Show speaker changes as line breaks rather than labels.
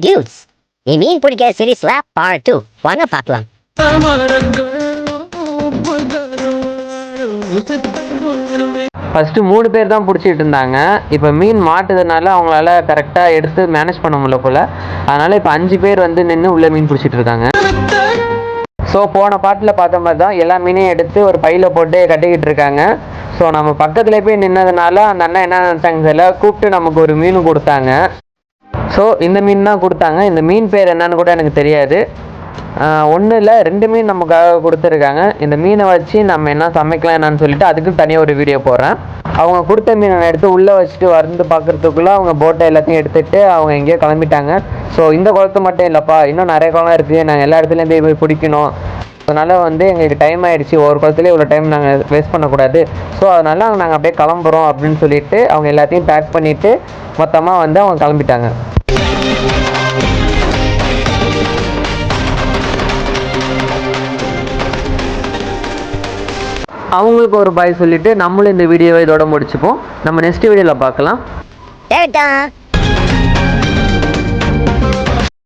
Dudes, மீன் பிடிக்கிற சீரீஸ்ல part 2 வாங்க பார்க்கலாம்.
ஃபஸ்ட்டு 3 பேர் தான் பிடிச்சிட்டு இருந்தாங்க. இப்போ மீன் மாட்டுறதுனால அவங்களால கரெக்டாக எடுத்து மேனேஜ் பண்ண முடியல போல். அதனால் இப்போ 5 பேர் வந்து நின்று உள்ளே மீன் பிடிச்சிட்டு இருக்காங்க. ஸோ போன பாட்டில் பார்த்த மாதிரி தான் எல்லா மீனையும் எடுத்து ஒரு பையில் போட்டு கட்டிக்கிட்டு இருக்காங்க. ஸோ நம்ம பக்கத்தில் போய் நின்னதுனால அந்த அண்ணன் என்ன நினச்சாங்க தெரியல, கூப்பிட்டு நமக்கு ஒரு மீன் கொடுத்தாங்க. ஸோ இந்த மீன் தான் கொடுத்தாங்க. இந்த மீன் பேர் என்னன்னு கூட எனக்கு தெரியாது. ஒன்றும் இல்லை, 2 மீன் நமக்காக கொடுத்துருக்காங்க. இந்த மீனை வச்சு நம்ம என்ன சமைக்கலாம் என்னன்னு சொல்லிட்டு அதுக்கு தனியாக ஒரு வீடியோ போடுறேன். அவங்க கொடுத்த மீனை எடுத்து உள்ளே வச்சுட்டு வந்து பார்க்குறதுக்குள்ளே அவங்க போட்டை எல்லாத்தையும் எடுத்துகிட்டு அவங்க எங்கேயோ கிளம்பிட்டாங்க. ஸோ இந்த குளத்து மட்டும் இல்லைப்பா, இன்னும் நிறைய குளம் இருக்குது, நாங்கள் எல்லா இடத்துலையும் போய் பிடிக்கணும். அதனால் வந்து எங்களுக்கு டைம் ஆகிடுச்சு, ஒரு குளத்துலேயே இவ்வளோ டைம் நாங்கள் வேஸ்ட் பண்ணக்கூடாது. ஸோ அதனால் நாங்கள் அப்படியே கிளம்புறோம் அப்படின்னு சொல்லிட்டு அவங்க எல்லாத்தையும் பேக் பண்ணிவிட்டு மொத்தமாக வந்து அவங்க கிளம்பிட்டாங்க. அவங்களுக்கு ஒரு பாய் சொல்லிவிட்டு நம்மளும் இந்த வீடியோவை இதோட முடிச்சுப்போம். நம்ம நெக்ஸ்ட் வீடியோவில் பார்க்கலாம்.